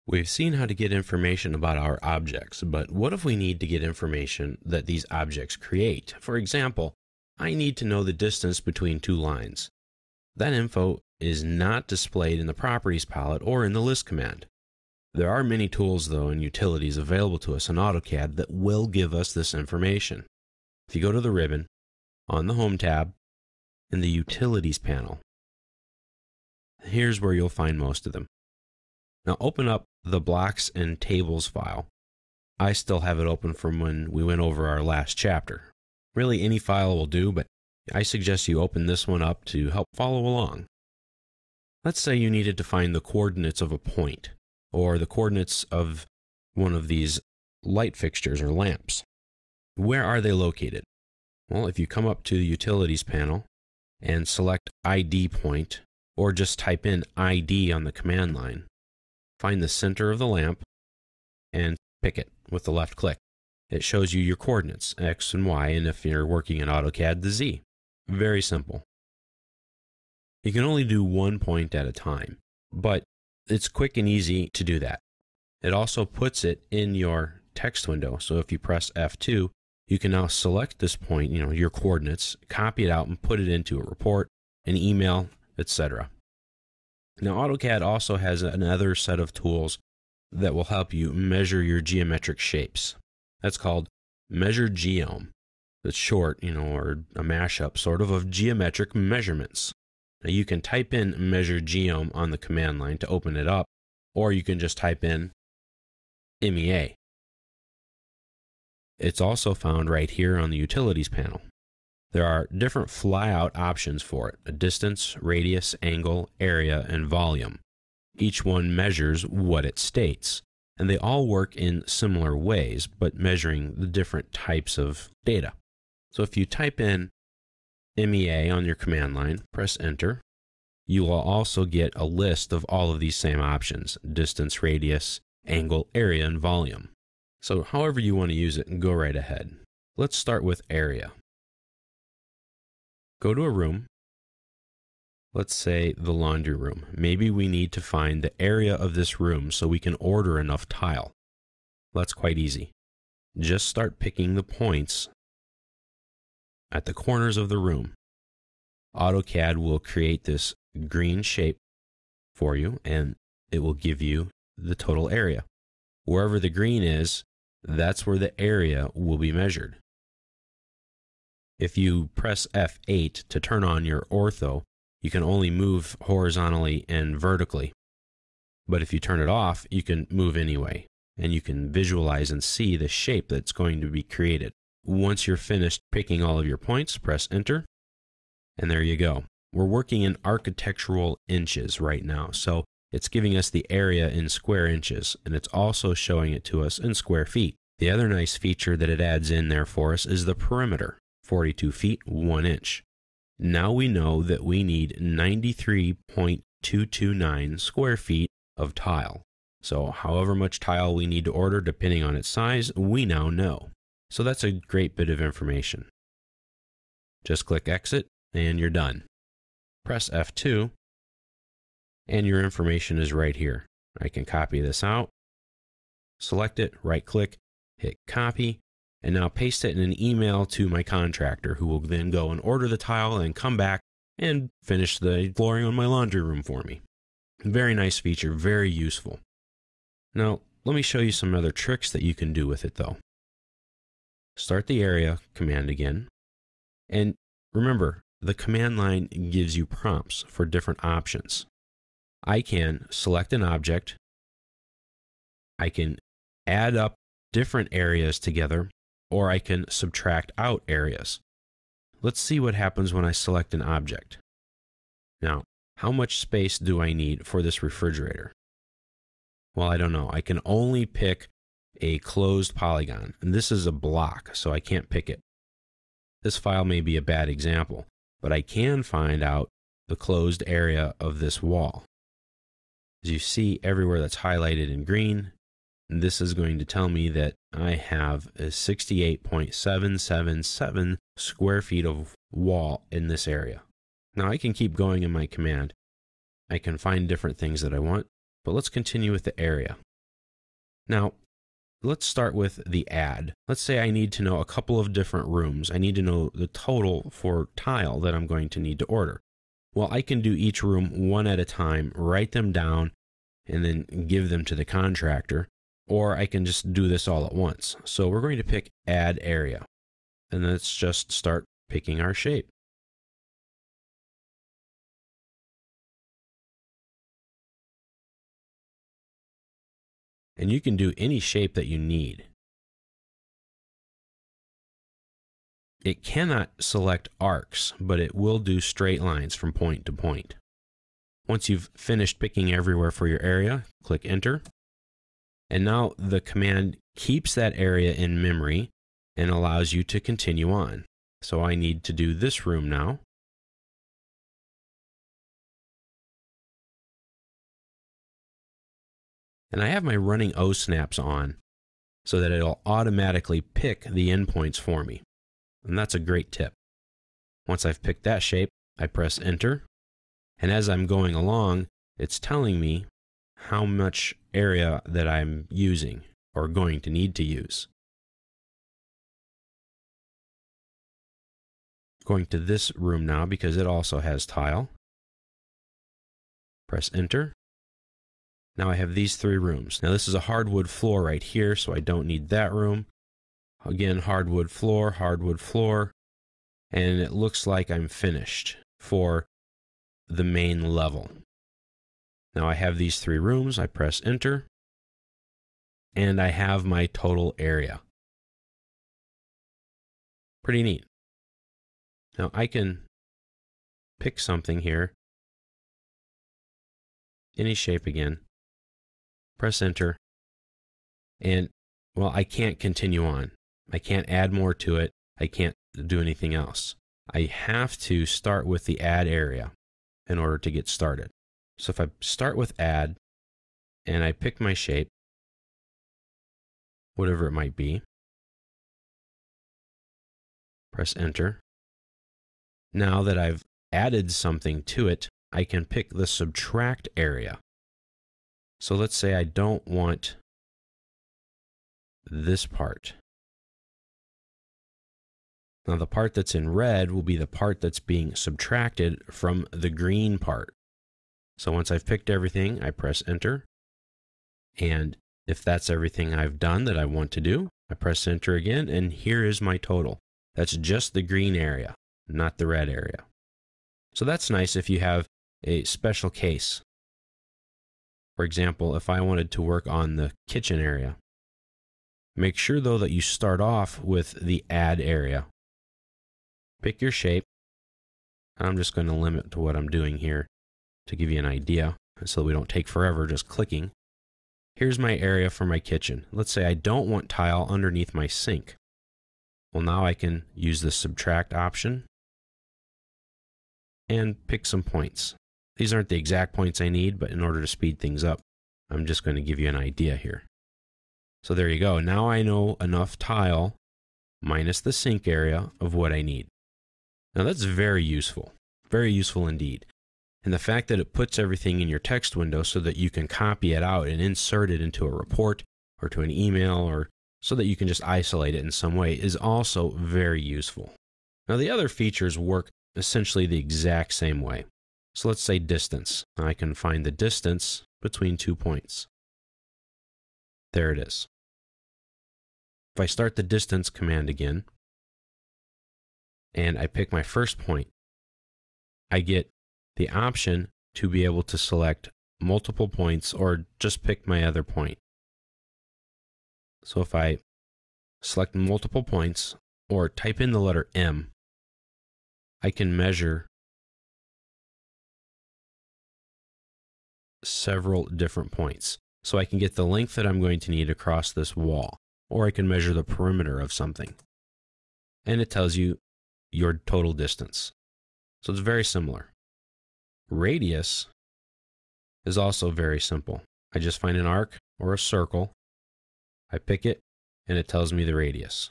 We've seen how to get information about our objects, but what if we need to get information that these objects create? For example, I need to know the distance between two lines. That info is not displayed in the Properties palette or in the List command. There are many tools, though, and utilities available to us in AutoCAD that will give us this information. If you go to the ribbon, on the Home tab, in the Utilities panel, here's where you'll find most of them. Now open up the Blocks and Tables file. I still have it open from when we went over our last chapter. Really, any file will do, but I suggest you open this one up to help follow along. Let's say you needed to find the coordinates of a point, or the coordinates of one of these light fixtures or lamps. Where are they located? Well, if you come up to the Utilities panel and select ID point, or just type in ID on the command line, find the center of the lamp and pick it with the left click. It shows you your coordinates, X and Y, and if you're working in AutoCAD, the Z. Very simple. You can only do one point at a time, but it's quick and easy to do that. It also puts it in your text window, so if you press F2, you can now select this point, your coordinates, copy it out and put it into a report, an email, etc. Now, AutoCAD also has another set of tools that will help you measure your geometric shapes. That's called Measure Geom. It's short, or a mashup sort of geometric measurements. Now, you can type in Measure Geom on the command line to open it up, or you can just type in MEA. It's also found right here on the Utilities panel. There are different flyout options for it: a distance, radius, angle, area, and volume. Each one measures what it states, and they all work in similar ways, but measuring the different types of data. So if you type in MEA on your command line, press enter, you will also get a list of all of these same options: distance, radius, angle, area, and volume. So however you want to use it, go right ahead. Let's start with area. Go to a room. Let's say the laundry room. Maybe we need to find the area of this room so we can order enough tile. That's quite easy. Just start picking the points at the corners of the room. AutoCAD will create this green shape for you, and it will give you the total area. Wherever the green is, that's where the area will be measured. If you press F8 to turn on your ortho, you can only move horizontally and vertically. But if you turn it off, you can move anyway, and you can visualize and see the shape that's going to be created. Once you're finished picking all of your points, press enter, and there you go. We're working in architectural inches right now, so it's giving us the area in square inches, and it's also showing it to us in square feet. The other nice feature that it adds in there for us is the perimeter, 42 feet, 1 inch. Now we know that we need 93.229 square feet of tile. So however much tile we need to order depending on its size, we now know. So that's a great bit of information. Just click exit and you're done. Press F2 and your information is right here. I can copy this out, select it, right click, hit copy, and now paste it in an email to my contractor, who will then go and order the tile and come back and finish the flooring on my laundry room for me. Very nice feature, very useful. Now, let me show you some other tricks that you can do with it though. Start the area command again, and remember, the command line gives you prompts for different options. I can select an object, I can add up different areas together, or I can subtract out areas. Let's see what happens when I select an object. Now, how much space do I need for this refrigerator? Well, I don't know. I can only pick a closed polygon, and this is a block, so I can't pick it. This file may be a bad example, but I can find out the closed area of this wall. As you see, everywhere that's highlighted in green, this is going to tell me that I have a 68.777 square feet of wall in this area. Now I can keep going in my command. I can find different things that I want, but let's continue with the area. Now, let's start with the add. Let's say I need to know a couple of different rooms. I need to know the total for tile that I'm going to need to order. Well, I can do each room one at a time, write them down, and then give them to the contractor, or I can just do this all at once. So we're going to pick Add Area, and let's just start picking our shape. And you can do any shape that you need. It cannot select arcs, but it will do straight lines from point to point. Once you've finished picking everywhere for your area, click Enter. And now the command keeps that area in memory and allows you to continue on. So I need to do this room now. And I have my running O snaps on so that it'll automatically pick the endpoints for me. And that's a great tip. Once I've picked that shape, I press Enter. And as I'm going along, it's telling me how much area that I'm using or going to need to use. Going to this room now because it also has tile. Press Enter. Now I have these 3 rooms. Now this is a hardwood floor right here, so I don't need that room. Again, hardwood floor, and it looks like I'm finished for the main level. Now I have these 3 rooms, I press Enter, and I have my total area. Pretty neat. Now I can pick something here, any shape again, press Enter, and well, I can't continue on. I can't add more to it. I can't do anything else. I have to start with the add area in order to get started. So if I start with add and I pick my shape, whatever it might be, press Enter. Now that I've added something to it, I can pick the subtract area. So let's say I don't want this part. Now the part that's in red will be the part that's being subtracted from the green part. So once I've picked everything, I press Enter. And if that's everything I've done that I want to do, I press Enter again, and here is my total. That's just the green area, not the red area. So that's nice if you have a special case. For example, if I wanted to work on the kitchen area, make sure though that you start off with the add area. Pick your shape. I'm just going to limit to what I'm doing here to give you an idea so we don't take forever just clicking. Here's my area for my kitchen. Let's say I don't want tile underneath my sink. Well, now I can use the subtract option and pick some points. These aren't the exact points I need, but in order to speed things up, I'm just going to give you an idea here. So there you go. Now I know enough tile minus the sink area of what I need. Now that's very useful indeed. And the fact that it puts everything in your text window so that you can copy it out and insert it into a report or to an email or so that you can just isolate it in some way is also very useful. Now the other features work essentially the exact same way. So let's say distance. I can find the distance between 2 points. There it is. If I start the distance command again, and I pick my first point, I get the option to be able to select multiple points or just pick my other point. So if I select multiple points or type in the letter M, I can measure several different points. So I can get the length that I'm going to need across this wall, or I can measure the perimeter of something. And it tells you your total distance. So it's very similar. Radius is also very simple. I just find an arc or a circle, I pick it, and it tells me the radius.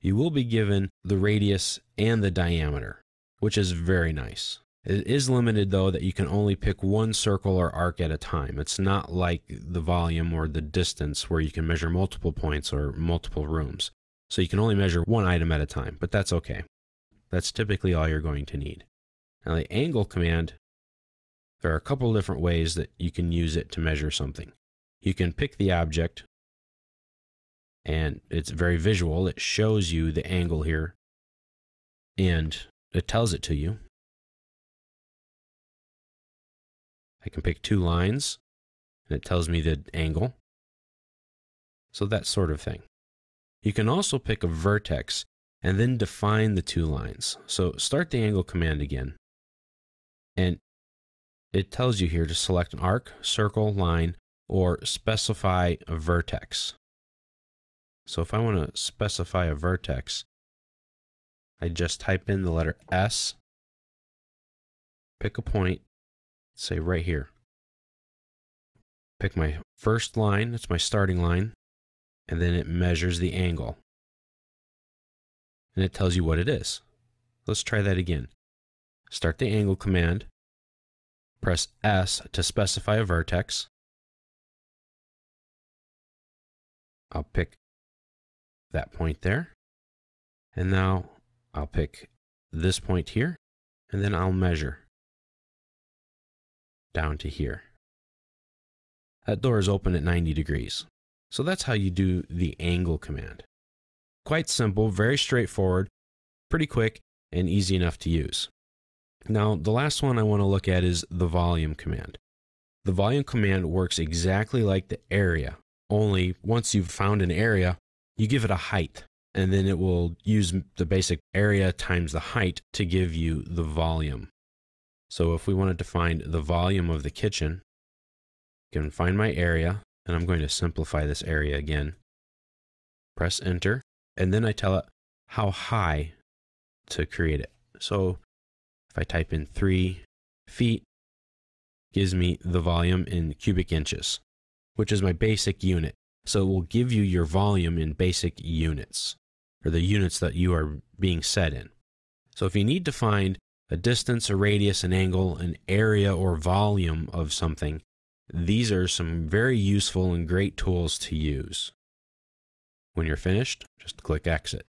You will be given the radius and the diameter, which is very nice. It is limited, though, that you can only pick one circle or arc at a time. It's not like the volume or the distance where you can measure multiple points or multiple rooms. So you can only measure one item at a time, but that's okay. That's typically all you're going to need. Now the angle command, there are a couple different ways that you can use it to measure something. You can pick the object, and it's very visual. It shows you the angle here, and it tells it to you. I can pick two lines, and it tells me the angle. So that sort of thing. You can also pick a vertex and then define the two lines. So start the angle command again, and it tells you here to select an arc, circle, line, or specify a vertex. So if I want to specify a vertex, I just type in the letter S, pick a point, say right here. Pick my first line, that's my starting line, and then it measures the angle. And it tells you what it is. Let's try that again. Start the angle command, press S to specify a vertex. I'll pick that point there. And now I'll pick this point here, and then I'll measure down to here. That door is open at 90 degrees. So that's how you do the angle command. Quite simple, very straightforward, pretty quick, and easy enough to use. Now, the last one I want to look at is the volume command. The volume command works exactly like the area, only once you've found an area, you give it a height, and then it will use the basic area times the height to give you the volume. So if we wanted to find the volume of the kitchen, I can find my area, and I'm going to simplify this area again. Press enter, and then I tell it how high to create it. So if I type in 3 feet, it gives me the volume in cubic inches, which is my basic unit. So it will give you your volume in basic units, or the units that you are being set in. So if you need to find a distance, a radius, an angle, an area, or volume of something, these are some very useful and great tools to use. When you're finished, just click Exit.